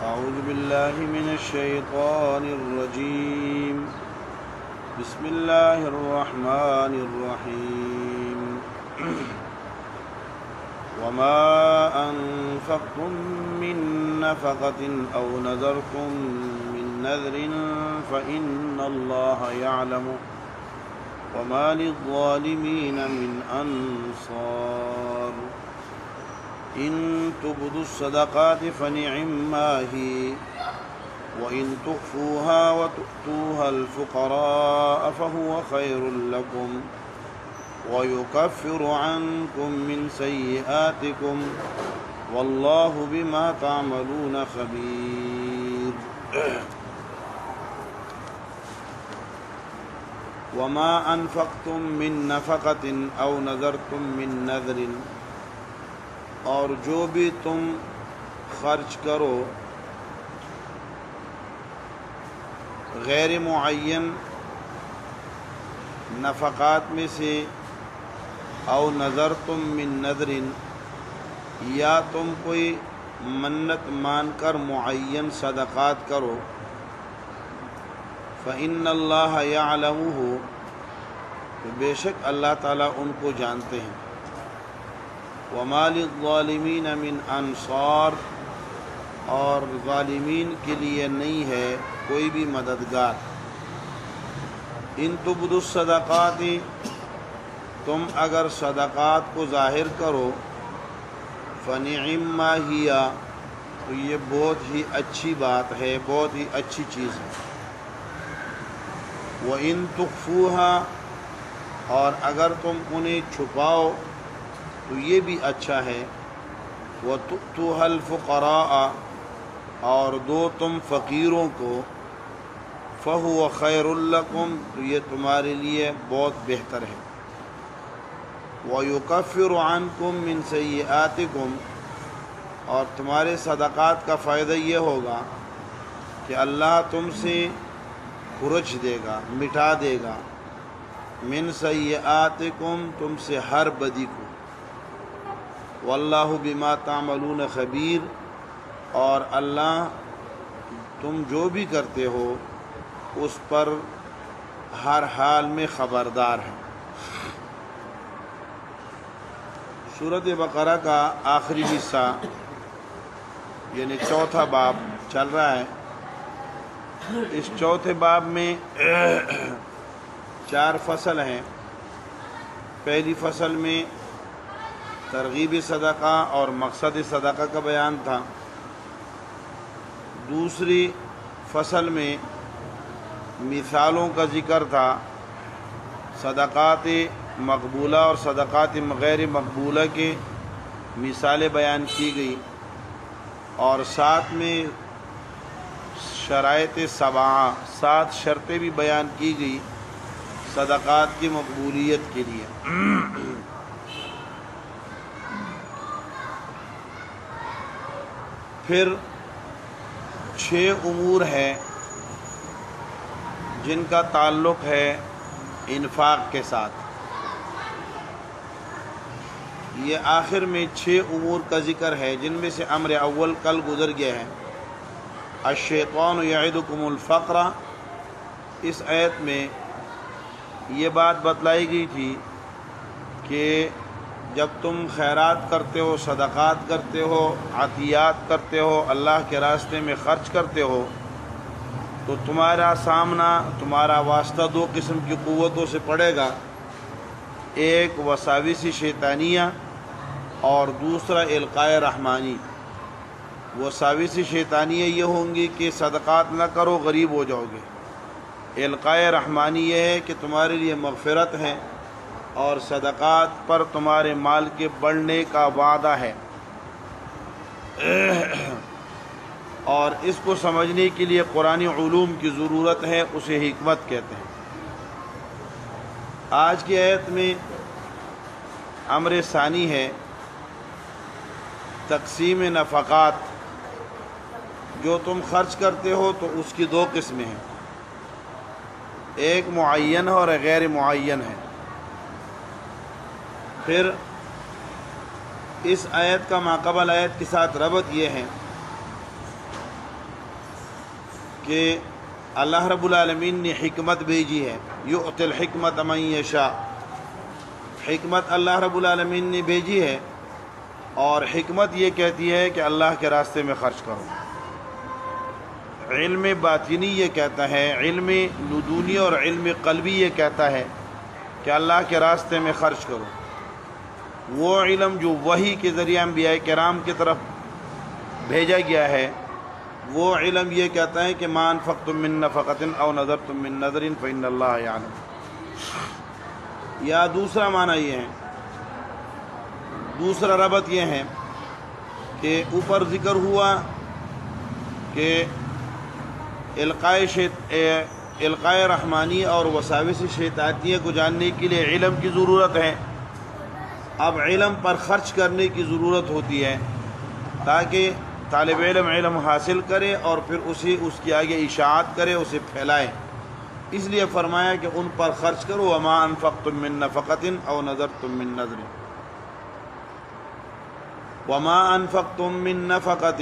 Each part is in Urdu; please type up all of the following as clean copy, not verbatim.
أعوذ بالله من الشيطان الرجيم. بسم الله الرحمن الرحيم. وما أنفقتم من نفقة أو نذرتم من نذر فإن الله يعلم وما للظالمين من أنصار. إن تبدوا الصدقات فنعما هي وإن تخفوها وتؤتوها الفقراء فهو خير لكم ويكفر عنكم من سيئاتكم والله بما تعملون خبير. وما أنفقتم من نفقة أو نذرتم من نذر، اور جو بھی تم خرچ کرو غیر معین نفقات میں سے، او نظر تم من نذر، یا تم کوئی منت مان کر معین صدقات کرو، فإن اللہ یعلمہ، تو بے شک اللہ تعالیٰ ان کو جانتے ہیں، وما للظالمین من انصار، اور ظالمین کے لیے نہیں ہے کوئی بھی مددگار. ان تبدوا الصدقات، تم اگر صدقات کو ظاہر کرو، فنعما ہی، تو یہ بہت ہی اچھی بات ہے، بہت ہی اچھی چیز ہے. وَإِن تُخْفُوهَا، اور اگر تم انہیں چھپاؤ تو یہ بھی اچھا ہے. وَتُؤْتُوهَا الْفُقَرَاءَ، اور دو تم فقیروں کو، فَهُوَ خَيْرٌ لَكُمْ، تو یہ تمہارے لیے بہت بہتر ہے. وَيُكَفِّرُ عَنْكُمْ مِنْ سَيِّئَاتِكُمْ، اور تمہارے صدقات کا فائدہ یہ ہوگا کہ اللہ تم سے کھرچ دے گا، مٹا دے گا، من سیئاتکم، تم سے ہر بدی کو. واللہ بما تعملون خبیر، اور اللہ تم جو بھی کرتے ہو اس پر ہر حال میں خبردار ہے. سورۃ بقرہ کا آخری حصہ یعنی چوتھا باب چل رہا ہے. اس چوتھے باب میں 4 فصل ہیں. پہلی فصل میں ترغیب صدقہ اور مقصد صدقہ کا بیان تھا. دوسری فصل میں مثالوں کا ذکر تھا، صدقات مقبولہ اور صدقات غیر مقبولہ کے مثالیں بیان کی گئی، اور ساتھ میں شرائط 7 شرطیں بھی بیان کی گئی صدقات کی مقبولیت کے لیے. پھر 6 امور ہیں جن کا تعلق ہے انفاق کے ساتھ. یہ آخر میں 6 امور کا ذکر ہے، جن میں سے امر اول کل گزر گیا ہے، الشیطان یعدکم الفقر. اس آیت میں یہ بات بتلائی گئی تھی کہ جب تم خیرات کرتے ہو، صدقات کرتے ہو، عطیات کرتے ہو، اللہ کے راستے میں خرچ کرتے ہو، تو تمہارا سامنا، تمہارا واسطہ 2 قسم کی قوتوں سے پڑے گا. ایک وساوس شیطانیہ اور دوسرا القاء رحمانی. وساوس شیطانیہ یہ ہوں گی کہ صدقات نہ کرو، غریب ہو جاؤ گے. القاء رحمانی یہ ہے کہ تمہارے لیے مغفرت ہے اور صدقات پر تمہارے مال کے بڑھنے کا وعدہ ہے. اور اس کو سمجھنے کے لیے قرآنی علوم کی ضرورت ہے، اسے حکمت کہتے ہیں. آج کی آیت میں امر ثانی ہے تقسیم نفقات. جو تم خرچ کرتے ہو تو اس کی 2 قسمیں ہیں، ایک معین ہے اور غیر معین ہے. پھر اس آیت کا ماقبل آیت کے ساتھ ربط یہ ہے کہ اللہ رب العالمین نے حکمت بھیجی ہے، یؤتی الحکمت من یشاء، حکمت اللہ رب العالمین نے بھیجی ہے، اور حکمت یہ کہتی ہے کہ اللہ کے راستے میں خرچ کرو۔ علم باطنی یہ کہتا ہے، علم لدنی اور علم قلبی یہ کہتا ہے کہ اللہ کے راستے میں خرچ کرو۔ وہ علم جو وحی کے ذریعے انبیاء کرام کی طرف بھیجا گیا ہے، وہ علم یہ کہتا ہے کہ ما انفقتم من نفقۃ او نذرتم من نذر فإن اللہ یعلم۔ یا دوسرا معنی یہ ہے، دوسرا ربط یہ ہے کہ اوپر ذکر ہوا کہ القائے رحمانی اور وساوس شیطانیہ کو جاننے کے لیے علم کی ضرورت ہے۔ اب علم پر خرچ کرنے کی ضرورت ہوتی ہے تاکہ طالب علم علم حاصل کرے اور پھر اسے اس کی آگے اشاعت کرے، اسے پھیلائے۔ اس لیے فرمایا کہ ان پر خرچ کرو، وما انفقتم من نفقۃ او نذرتم من نذر، وما انفقتم من نفقۃ،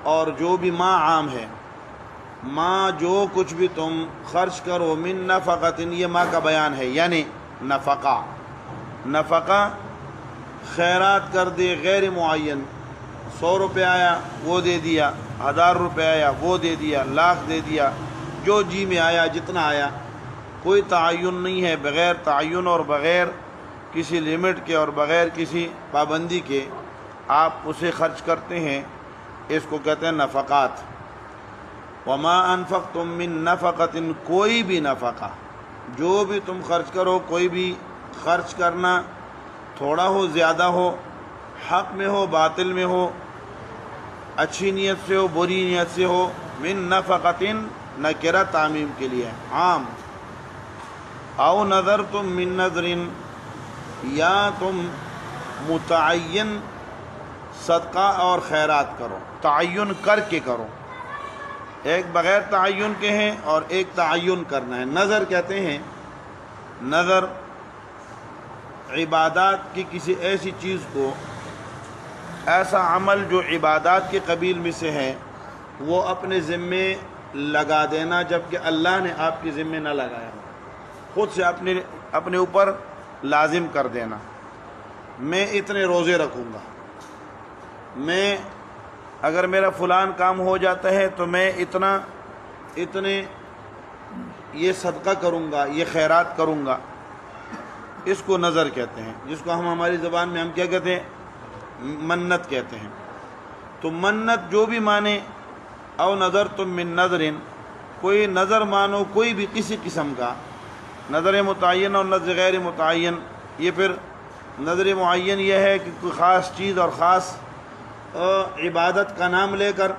اور جو بھی ما عام ہے، ما جو کچھ بھی تم خرچ کرو، من نفقۃ یہ ما کا بیان ہے، یعنی نفقہ، نفقہ خیرات کر دے غیر معین، 100 روپے آیا وہ دے دیا، 1000 روپے آیا وہ دے دیا، لاکھ دے دیا، جو جی میں آیا جتنا آیا، کوئی تعین نہیں ہے، بغیر تعین اور بغیر کسی لمٹ کے اور بغیر کسی پابندی کے آپ اسے خرچ کرتے ہیں، اس کو کہتے ہیں نفقات۔ وما انفقتم من نفقۃ، کوئی بھی نفقہ، جو بھی تم خرچ کرو، کوئی بھی خرچ کرنا، تھوڑا ہو زیادہ ہو، حق میں ہو باطل میں ہو، اچھی نیت سے ہو بری نیت سے ہو، من نفقۃ نکرہ تعمیم کے لیے عام، او نذرتم من نذر، یا تم متعین صدقہ اور خیرات کرو، تعین کر کے کرو، ایک بغیر تعین کے ہیں اور ایک تعین کرنا ہے۔ نظر کہتے ہیں، نظر عبادات کی کسی ایسی چیز کو، ایسا عمل جو عبادات کے قبیل میں سے ہے، وہ اپنے ذمے لگا دینا جبکہ اللہ نے آپ کے ذمے نہ لگایا ہو، خود سے اپنے اوپر لازم کر دینا۔ میں اتنے روزے رکھوں گا، میں اگر میرا فلان کام ہو جاتا ہے تو میں اتنے یہ صدقہ کروں گا، یہ خیرات کروں گا، اس کو نظر کہتے ہیں، جس کو ہم ہماری زبان میں ہم کیا کہتے ہیں، منت کہتے ہیں۔ تو منت جو بھی مانے، او نذرتم من نذر، کوئی نظر مانو کوئی بھی کسی قسم کا، نظر متعین اور نظر غیر متعین، یہ پھر نظر معین یہ ہے کہ کوئی خاص چیز اور خاص عبادت کا نام لے کر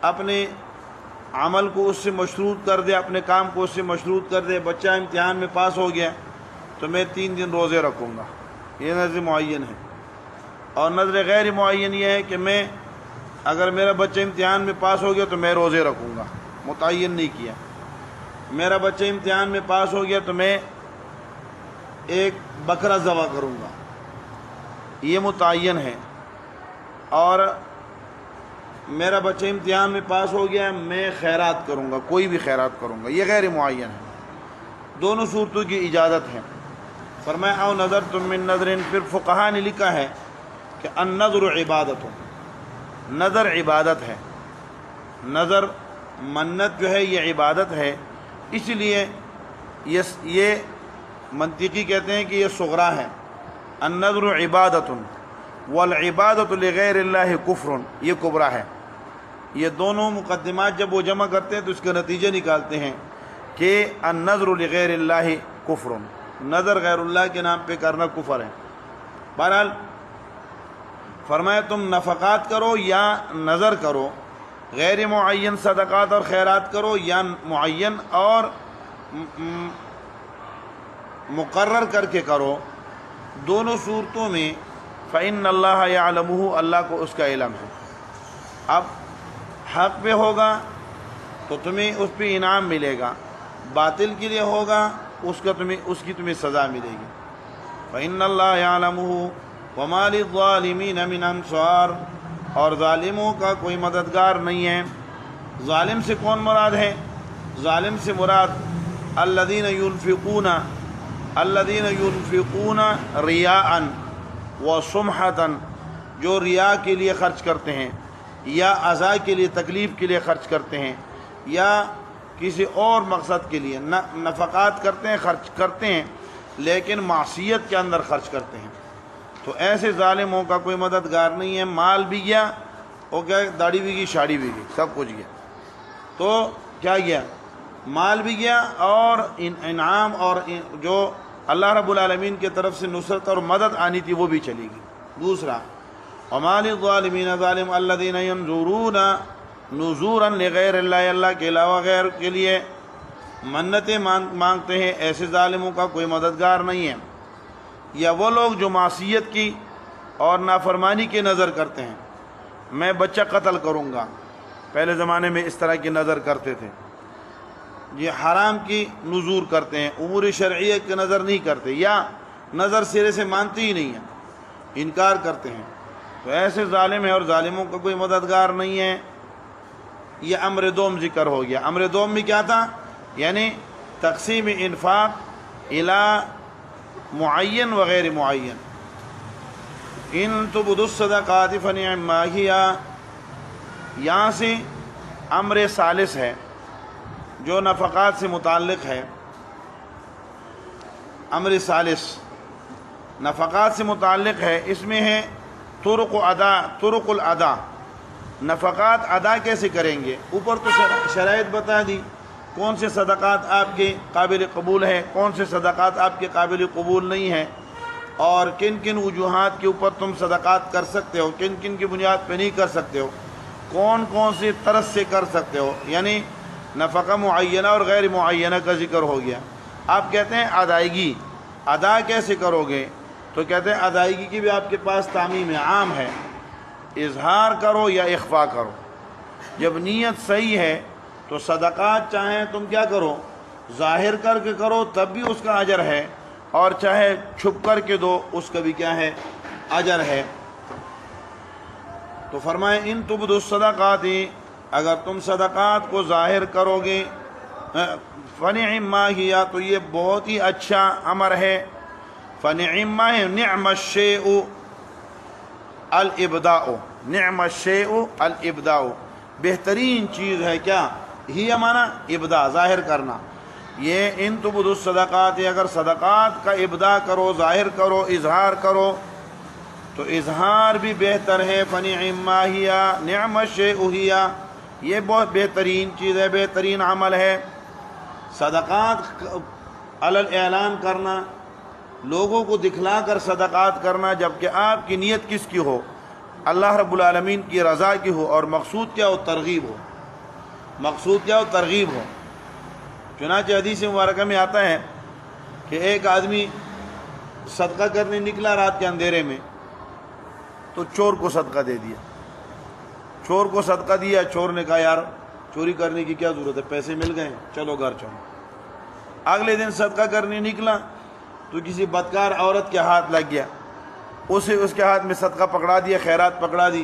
اپنے عمل کو اس سے مشروط کر دے، اپنے کام کو اس سے مشروط کر دے۔ بچہ امتحان میں پاس ہو گیا تو میں 3 دن روزے رکھوں گا، یہ نظر معین ہے۔ اور نظر غیر معین یہ ہے کہ میں اگر میرا بچہ امتحان میں پاس ہو گیا تو میں روزے رکھوں گا، متعین نہیں کیا۔ میرا بچہ امتحان میں پاس ہو گیا تو میں ایک بکرا ذبح کروں گا، یہ متعین ہے۔ اور میرا بچہ امتحان میں پاس ہو گیا، میں خیرات کروں گا، کوئی بھی خیرات کروں گا، یہ غیر معین ہے۔ دونوں صورتوں کی اجازت ہے۔ فرمایا او نذرتم من نذر، پھر فقہا نے لکھا ہے کہ النذر عبادت، نذر عبادت ہے، نذر منت جو ہے یہ عبادت ہے، اس لیے یہ منطقی کہتے ہیں کہ یہ صغرا ہے۔ النذر عبادت والعبادت لغیر اللہ کفر، یہ کبرا ہے۔ یہ دونوں مقدمات جب وہ جمع کرتے ہیں تو اس کا نتیجہ نکالتے ہیں کہ النذر لغیر اللہ کفر، نظر غیر اللہ کے نام پہ کرنا کفر ہے۔ بہرحال فرمایا تم نفقات کرو یا نظر کرو، غیر معین صدقات اور خیرات کرو یا معین اور مقرر کر کے کرو، دونوں صورتوں میں فإن اللہ یعلمہ، اللہ کو اس کا علم ہے۔ اب حق پہ ہوگا تو تمہیں اس پہ انعام ملے گا، باطل کے لیے ہوگا اس کی تمہیں سزا ملے گی۔ فإن اللہ یعلمہ وما للظالمین من انصار، اور ظالموں کا کوئی مددگار نہیں ہے۔ ظالم سے کون مراد ہے؟ ظالم سے مراد الذین ينفقون ریاء وسمحۃ، جو ریا کے لیے خرچ کرتے ہیں یا اذا کے لیے، تکلیف کے لیے خرچ کرتے ہیں یا کسی اور مقصد کے لیے نفقات کرتے ہیں، خرچ کرتے ہیں لیکن معصیت کے اندر خرچ کرتے ہیں، تو ایسے ظالموں کا کوئی مددگار نہیں ہے۔ مال بھی گیا، وہ کیا، داڑھی بھی گئی، شاڑی بھی گئی، سب کچھ گیا، تو کیا گیا؟ مال بھی گیا اور انعام اور جو اللہ رب العالمین کی طرف سے نصرت اور مدد آنی تھی وہ بھی چلی گئی۔ دوسرا، وما للظالمین، ظالم الذین ینذرون نذورا لغیر اللہ، اللہ کے علاوہ غیر کے لیے منتیں مانگتے ہیں، ایسے ظالموں کا کوئی مددگار نہیں ہے۔ یا وہ لوگ جو معصیت کی اور نافرمانی کی نظر کرتے ہیں، میں بچہ قتل کروں گا، پہلے زمانے میں اس طرح کی نظر کرتے تھے، یہ حرام کی نذور کرتے ہیں، امور شرعیہ کی نظر نہیں کرتے، یا نظر سرے سے مانتے ہی نہیں ہیں، انکار کرتے ہیں، تو ایسے ظالم ہیں اور ظالموں کا کوئی مددگار نہیں ہے۔ یہ امر دوم ذکر ہو گیا۔ امر دوم میں کیا تھا؟ یعنی تقسیم انفاق الی معین وغیر معین۔ ان تبدوا الصدقات فنعما ہی، یہاں سے امر ثالث ہے جو نفقات سے متعلق ہے۔ امر ثالث نفقات سے متعلق ہے، اس میں ہے طرق الادا، نفقات ادا کیسے کریں گے۔ اوپر تو شرائط بتا دی، کون سے صدقات آپ کے قابل قبول ہیں، کون سے صدقات آپ کے قابل قبول نہیں ہیں، اور کن کن وجوہات کے اوپر تم صدقات کر سکتے ہو، کن کن کی بنیاد پہ نہیں کر سکتے ہو، کون کون سی طرز سے کر سکتے ہو، یعنی نفقہ معینہ اور غیر معینہ کا ذکر ہو گیا۔ آپ کہتے ہیں ادائیگی، ادا کیسے کرو گے؟ تو کہتے ہیں ادائیگی کی بھی آپ کے پاس تعمیم عام ہے، اظہار کرو یا اخفا کرو۔ جب نیت صحیح ہے تو صدقات چاہیں تم کیا کرو، ظاہر کر کے کرو تب بھی اس کا اجر ہے، اور چاہے چھپ کر کے دو اس کا بھی کیا ہے، اجر ہے۔ تو فرمائے ان تبدوا الصدقات، اگر تم صدقات کو ظاہر کرو گے، فنعما ہی، تو یہ بہت ہی اچھا امر ہے۔ فنعما ہے، نعم الشیء الابداء، نعم الشیء الابداء، بہترین چیز ہے کیا، ہی معنی ابداء، ظاہر کرنا۔ یہ ان تبدوا الصدقات، اگر صدقات کا ابداء کرو، ظاہر کرو، اظہار کرو، تو اظہار بھی بہتر ہے۔ فنعما ہی، نعم الشیء ہی، یہ بہت بہترین چیز ہے، بہترین عمل ہے۔ صدقات علی الاعلان کرنا، لوگوں کو دکھلا کر صدقات کرنا، جبکہ آپ کی نیت کس کی ہو، اللہ رب العالمین کی رضا کی ہو، اور مقصود کیا ہو، ترغیب ہو، مقصود کیا ہو، ترغیب ہو۔ چنانچہ حدیث مبارکہ میں آتا ہے کہ ایک آدمی صدقہ کرنے نکلا رات کے اندھیرے میں، تو چور کو صدقہ دے دیا، چور کو صدقہ دیا، چور نے کہا یار چوری کرنے کی کیا ضرورت ہے، پیسے مل گئے، چلو گھر چلو۔ اگلے دن صدقہ کرنے نکلا تو کسی بدکار عورت کے ہاتھ لگ گیا، اسے اس کے ہاتھ میں صدقہ پکڑا دیا، خیرات پکڑا دی،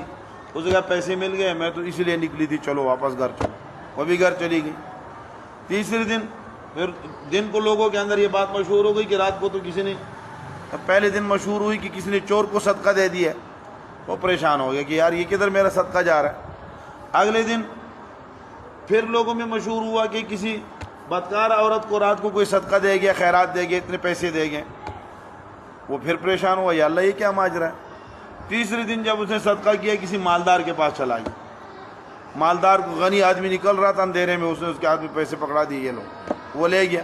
اس نے کہا پیسے مل گئے، میں تو اسی لیے نکلی تھی، چلو واپس گھر چلو، وہ بھی گھر چلی گئی۔ تیسرے دن پھر دن کو لوگوں کے اندر یہ بات مشہور ہو گئی کہ رات کو تو کسی نے، پہلے دن مشہور ہوئی کہ کسی نے چور کو صدقہ دے دیا، وہ پریشان ہو گیا کہ یار یہ کدھر میرا صدقہ جا رہا ہے۔ اگلے دن پھر لوگوں میں مشہور ہوا کہ کسی بدکار عورت کو رات کو کوئی صدقہ دے گیا، خیرات دے گیا، اتنے پیسے دے گئے، وہ پھر پریشان ہوا، یا اللہ یہ کیا ماجرا ہے۔ تیسرے دن جب اس نے صدقہ کیا، کسی مالدار کے پاس چلا گیا، مالدار کو، غنی آدمی نکل رہا تھا اندھیرے میں، اس نے اس کے ہاتھ میں پیسے پکڑا دیے، یہ لو، وہ لے گیا۔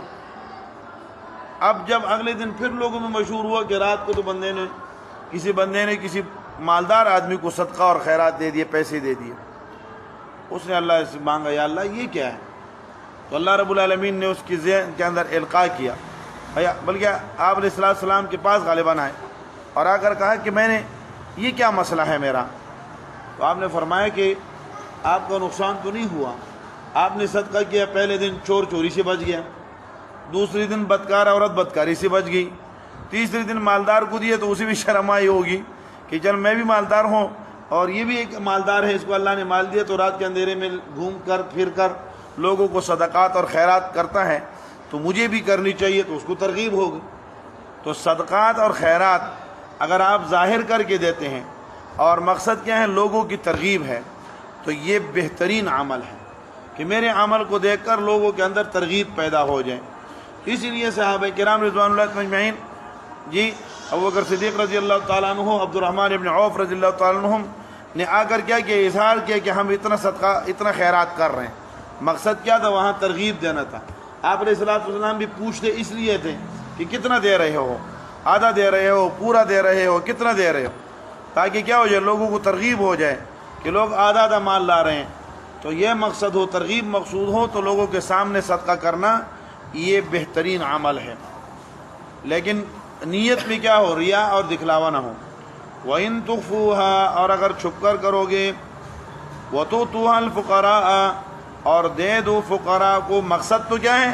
اب جب اگلے دن پھر لوگوں میں مشہور ہوا کہ رات کو تو کسی بندے نے کسی مالدار آدمی کو صدقہ اور خیرات دے دیے، پیسے دے دیے، اس نے اللہ سے مانگا یا اللہ یہ کیا ہے، تو اللہ رب العالمین نے اس کی ذہن کے اندر القاء کیا، بلکہ آپ علیہ السلام کے پاس غالباً آئے اور آ کر کہا کہ میں نے، یہ کیا مسئلہ ہے میرا، تو آپ نے فرمایا کہ آپ کا نقصان تو نہیں ہوا، آپ نے صدقہ کیا، پہلے دن چور چوری سے بچ گیا، دوسرے دن بدکار عورت بدکاری سے بچ گئی، تیسرے دن مالدار کو دیے تو اسے بھی شرم آئی ہوگی کہ چل میں بھی مالدار ہوں، اور یہ بھی ایک مالدار ہے، اس کو اللہ نے مال دیا تو رات کے اندھیرے میں گھوم کر پھر کر لوگوں کو صدقات اور خیرات کرتا ہے، تو مجھے بھی کرنی چاہیے، تو اس کو ترغیب ہوگی۔ تو صدقات اور خیرات اگر آپ ظاہر کر کے دیتے ہیں اور مقصد کیا ہے، لوگوں کی ترغیب ہے، تو یہ بہترین عمل ہے کہ میرے عمل کو دیکھ کر لوگوں کے اندر ترغیب پیدا ہو جائے۔ اسی لیے صحابہ کرام رضوان اللہ اجمعین جی ابوبکر صدیق رضی اللہ تعالیٰ عنہ، عبد الرحمن ابن عوف رضی اللہ تعالیٰ عنہ نے آ کر کیا کہ اظہار کیا کہ ہم اتنا صدقہ اتنا خیرات کر رہے ہیں۔ مقصد کیا تھا؟ وہاں ترغیب دینا تھا۔ آپ علیہ الصلوۃ والسلام بھی پوچھتے اس لیے تھے کہ کتنا دے رہے ہو، آدھا دے رہے ہو، پورا دے رہے ہو، کتنا دے رہے ہو، تاکہ کیا ہو جائے، لوگوں کو ترغیب ہو جائے کہ لوگ آدھا آدھا مال لا رہے ہیں۔ تو یہ مقصد ہو، ترغیب مقصود ہو، تو لوگوں کے سامنے صدقہ کرنا یہ بہترین عمل ہے، لیکن نیت میں کیا ہو، ریا اور دکھلاوا نہ ہو۔ وَإِن تُخْفُوهَا، اور اگر چھپ کر کرو گے، وَتُؤْتُوهَا الْفُقَرَاءَ، اور دے دو فقراء کو۔ مقصد تو کیا ہے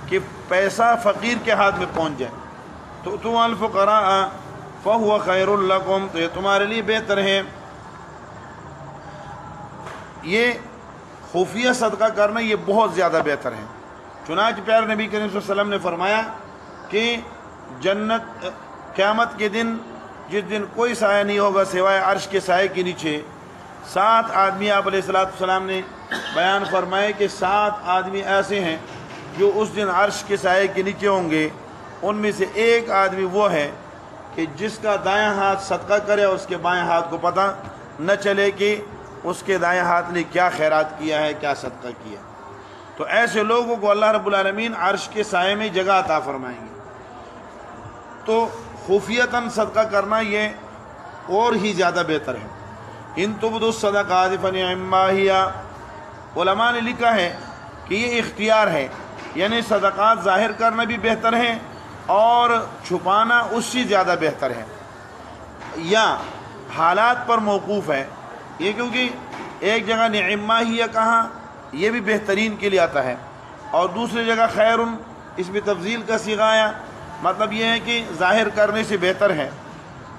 کہ پیسہ فقیر کے ہاتھ میں پہنچ جائے۔ تُؤْتُوهَا الْفُقَرَاءَ فَهُوَ خَيْرٌ لَكُمْ، تو یہ تمہارے لیے بہتر ہے۔ یہ خفیہ صدقہ کرنا یہ بہت زیادہ بہتر ہے۔ چنانچہ پیارے نبی کریم صلی اللہ علیہ وسلم نے فرمایا کہ جنت قیامت کے دن، جس دن کوئی سایہ نہیں ہوگا سوائے عرش کے سائے کے نیچے، 7 آدمی آپ علیہ السلام نے بیان فرمائے کہ 7 آدمی ایسے ہیں جو اس دن عرش کے سائے کے نیچے ہوں گے۔ ان میں سے ایک آدمی وہ ہے کہ جس کا دایاں ہاتھ صدقہ کرے اور اس کے بائیں ہاتھ کو پتہ نہ چلے کہ اس کے دائیں ہاتھ نے کیا خیرات کیا ہے، کیا صدقہ کیا۔ تو ایسے لوگوں کو اللہ رب العالمین عرش کے سائے میں جگہ عطا فرمائیں گے۔ تو خفیتاً صدقہ کرنا یہ اور ہی زیادہ بہتر ہے۔ ان تبدوا الصدقات فنعما ہی، علماء نے لکھا ہے کہ یہ اختیار ہے، یعنی صدقات ظاہر کرنا بھی بہتر ہے اور چھپانا اس سے زیادہ بہتر ہے، یا حالات پر موقوف ہے یہ، کیونکہ ایک جگہ نعما ہی کہاں، یہ بھی بہترین کے لیے آتا ہے، اور دوسری جگہ خیر، اس میں تفضیل کا صیغہ آیا، مطلب یہ ہے کہ ظاہر کرنے سے بہتر ہے۔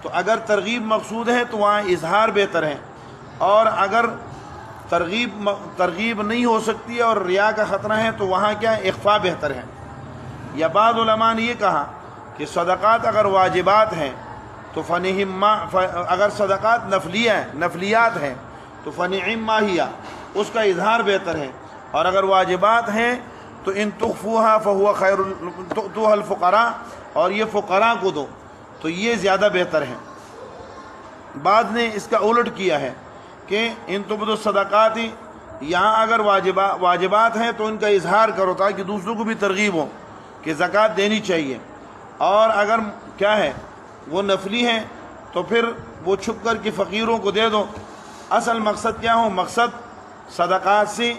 تو اگر ترغیب مقصود ہے تو وہاں اظہار بہتر ہے، اور اگر ترغیب نہیں ہو سکتی اور ریا کا خطرہ ہے تو وہاں کیا اخفاء بہتر ہے۔ یا بعض علماء نے یہ کہا کہ صدقات اگر واجبات ہیں تو فنعما، اگر صدقات نفلیات ہیں تو فنعما ہی، اس کا اظہار بہتر ہے، اور اگر واجبات ہیں تو ان تخفوها فهو خیر، تؤتوها الفقراء، اور یہ فقراء کو دو تو یہ زیادہ بہتر ہے۔ بعض نے اس کا الٹ کیا ہے کہ ان تبدوا الصدقات، یہاں اگر واجبات ہیں تو ان کا اظہار کرو تاکہ دوسروں کو بھی ترغیب ہو کہ زکوٰۃ دینی چاہیے، اور اگر کیا ہے وہ نفلی ہیں تو پھر وہ چھپ کر کے فقیروں کو دے دو۔ اصل مقصد کیا ہو، مقصد صدقات سے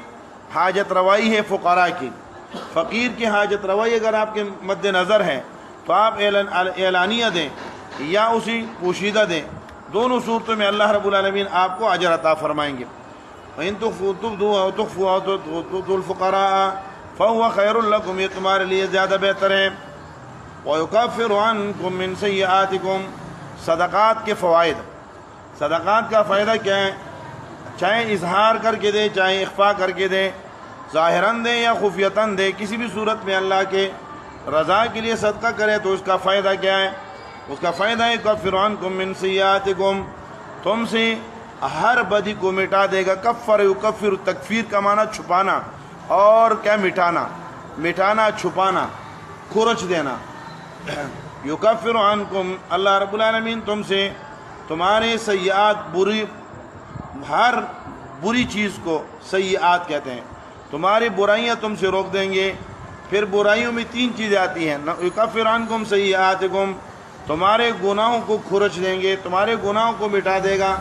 حاجت روائی ہے فقراء کی، فقیر کی حاجت روائی اگر آپ کے مد نظر ہے تو آپ اعلانیہ دیں یا اسی پوشیدہ دیں، دونوں صورتوں میں اللہ رب العالمین آپ کو اجر عطا فرمائیں گے۔ وَإِن تُخْفُوهَا وَتُؤْتُوا الْفُقَرَاءَ فَهُوَ خَيْرٌ لَكُمْ، یہ تمہارے لیے زیادہ بہتر ہے۔ وَيُكَفِّرُ عَنْكُم مِّن سَيِّئَاتِكُمْ، صدقات کے فوائد۔ صدقات کا فائدہ کیا ہے؟ چاہے اظہار کر کے دے، چاہے اخفاء کر کے دے، ظاہراً دے یا خفیتاً دے، کسی بھی صورت میں اللہ کے رضا کے لیے صدقہ کرے تو اس کا فائدہ کیا ہے؟ اس کا فائدہ ہے یکفر عنکم من سیئاتکم، تم سے ہر بدی کو مٹا دے گا۔ کفر یکفر، تکفیر کا معنی چھپانا، اور کیا مٹانا چھپانا، کھرچ دینا۔ یکفر عنکم، اللہ رب العالمین تم سے تمہارے سیئات، ہر بری چیز کو سیئات کہتے ہیں، تمہاری برائیاں تم سے روک دیں گے۔ پھر برائیوں میں 3 چیزیں آتی ہیں، یکفر عنکم سیئاتکم، تمہارے گناہوں کو کھرچ دیں گے، تمہارے گناہوں کو مٹا دے گا۔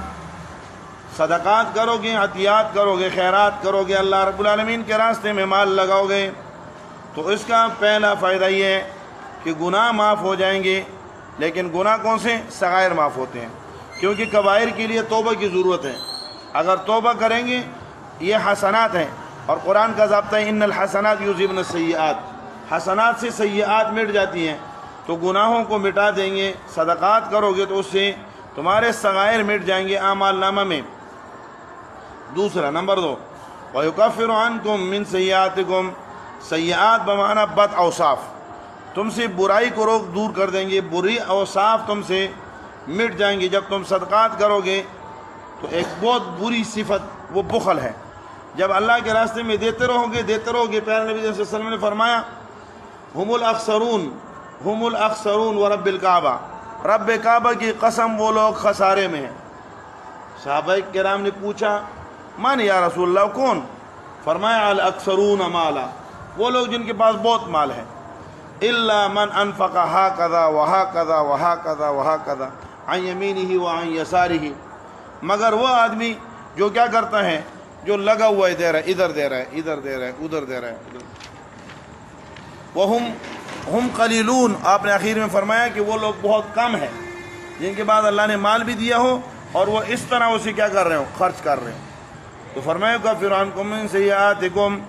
صدقات کرو گے، عطیات کرو گے، خیرات کرو گے، اللہ رب العالمین کے راستے میں مال لگاؤ گے، تو اس کا پہلا فائدہ یہ ہے کہ گناہ معاف ہو جائیں گے۔ لیکن گناہ کون سے؟ صغائر معاف ہوتے ہیں، کیونکہ کبائر کے لیے توبہ کی ضرورت ہے۔ اگر توبہ کریں گے، یہ حسنات ہیں، اور قرآن کا ضابطہ ہے ان الحسنات یذہبن السیئات، حسنات سے سیئات مٹ جاتی ہیں، تو گناہوں کو مٹا دیں گے۔ صدقات کرو گے تو اس سے تمہارے صغائر مٹ جائیں گے اعمال نامہ میں۔ دوسرا نمبر 2، وَيُكَفِّرُ عَنْكُم مِّن سَيِّئَاتِكُم، سیئات بمعنی بد اوصاف، تم سے برائی کو روک دور کر دیں گے، بری اوصاف تم سے مٹ جائیں گے۔ جب تم صدقات کرو گے تو ایک بہت بری صفت وہ بخل ہے، جب اللہ کے راستے میں دیتے رہو گے پیارے نبی صلی اللہ علیہ وسلم نے فرمایا ہم الاخسرون ورب الکعبہ، رب کعبہ کی قسم وہ لوگ خسارے میں ہیں۔ صحابہ کرام نے پوچھا من یا رسول اللہ کون؟ فرمایا الاکثرون مالا، وہ لوگ جن کے پاس بہت مال ہے، الا من انفق ہاکذا وہاکذا وہاکذا وہاکذا عن یمینہ وعن یسارہ، مگر وہ آدمی جو کیا کرتا ہے، جو لگا ہوا ہے، دے رہا ہے، ادھر دے رہا ہے، ادھر دے رہا ہے، ادھر دے رہا ہے۔ ہم قلیلون، آپ نے آخر میں فرمایا کہ وہ لوگ بہت کم ہیں جن کے بعد اللہ نے مال بھی دیا ہو اور وہ اس طرح اسے کیا کر رہے ہو، خرچ کر رہے ہو۔ تو فرمایا یُکَفِّرُ عَنْکُم مِّن سَیِّئَاتِکُم،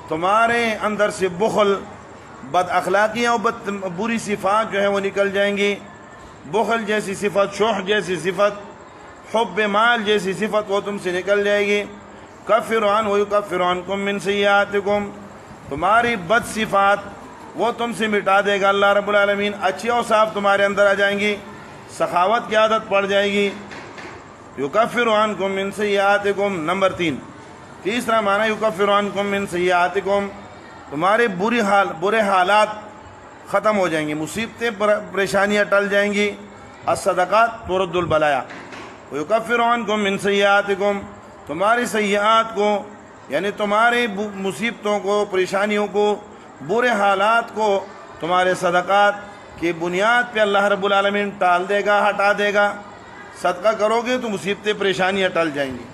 تمہارے اندر سے بخل، بد اخلاقیاں اور بری صفات جو ہیں وہ نکل جائیں گی۔ بخل جیسی صفت، شح جیسی صفت، حب مال جیسی صفت وہ تم سے نکل جائے گی۔ کفر عن ویکفر عنکم من سیئاتکم، تمہاری بد صفات وہ تم سے مٹا دے گا اللہ رب العالمین، اچھی اوصاف تمہارے اندر آ جائیں گی، سخاوت کی عادت پڑ جائے گی۔ یکفر عنکم من سیئاتکم، نمبر 3، تیسرا معنی یکفر عنکم من سیئاتکم، تمہارے برے حالات ختم ہو جائیں گی، مصیبتیں پریشانیاں ٹل جائیں گی۔ الصدقات ترد البلایا، ویکفر عنکم من سیئاتکم، تمہاری سیئات کو یعنی تمہاری مصیبتوں کو، پریشانیوں کو، برے حالات کو تمہارے صدقات کی بنیاد پہ اللہ رب العالمین ٹال دے گا، ہٹا دے گا۔ صدقہ کرو گے تو مصیبتیں پریشانیاں ٹل جائیں گی۔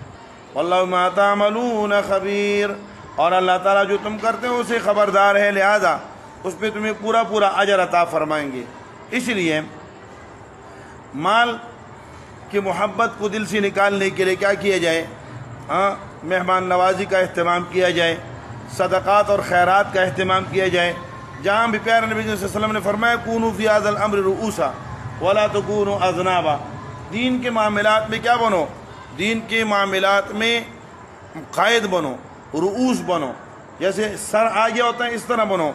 واللہ ما تعملون خبیر، اور اللہ تعالیٰ جو تم کرتے ہو اسے خبردار ہے، لہذا اس پہ تمہیں پورا اجر عطا فرمائیں گے۔ اس لیے مال کی محبت کو دل سے نکالنے کے لیے کیا کیا جائے؟ مہمان نوازی کا اہتمام کیا جائے، صدقات اور خیرات کا اہتمام کیا جائے۔ جہاں بھی پیارے نبی صلی اللہ علیہ وسلم نے فرمایا کونوا فی ھذا الامر رؤوسا ولا تکونوا اذنابا، دین کے معاملات میں کیا بنو؟ دین کے معاملات میں قائد بنو، رؤوس بنو، جیسے سر آگے ہوتا ہے اس طرح بنو،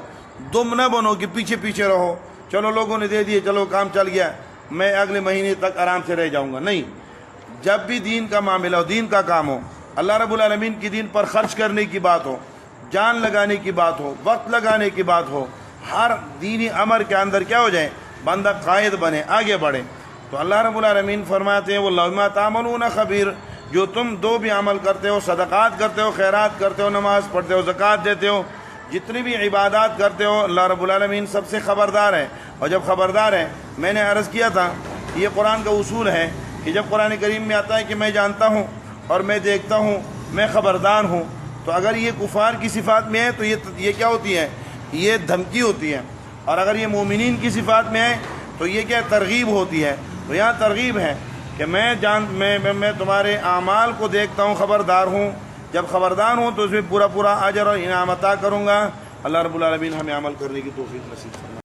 دم نہ بنو کہ پیچھے رہو، چلو لوگوں نے دے دیے، چلو کام چل گیا، میں اگلے مہینے تک آرام سے رہ جاؤں گا۔ نہیں، جب بھی دین کا معاملہ ہو، دین کا کام ہو، اللہ رب العالمین کی دین پر خرچ کرنے کی بات ہو، جان لگانے کی بات ہو، وقت لگانے کی بات ہو، ہر دینی امر کے اندر کیا ہو جائے؟ بندہ قائد بنے، آگے بڑھے۔ تو اللہ رب العالمین فرماتے ہیں واللہ بما تعملون خبیر، جو تم دو بھی عمل کرتے ہو، صدقات کرتے ہو، خیرات کرتے ہو، نماز پڑھتے ہو، زکوٰۃ دیتے ہو، جتنی بھی عبادات کرتے ہو، اللہ رب العالمین سب سے خبردار ہے۔ اور جب خبردار ہے، میں نے عرض کیا تھا یہ قرآن کا اصول ہے کہ جب قرآن کریم میں آتا ہے کہ میں جانتا ہوں اور میں دیکھتا ہوں، میں خبردار ہوں، تو اگر یہ کفار کی صفات میں ہے تو یہ کیا ہوتی ہے؟ یہ دھمکی ہوتی ہے، اور اگر یہ مومنین کی صفات میں ہے تو یہ کیا ترغیب ہوتی ہے۔ تو یہاں ترغیب ہے کہ میں تمہارے اعمال کو دیکھتا ہوں، خبردار ہوں، جب خبردار ہوں تو اس میں پورا اجر اور انعام عطا کروں گا۔ اللہ رب العالمین ہمیں عمل کرنے کی توفیق نصیب فرمائے۔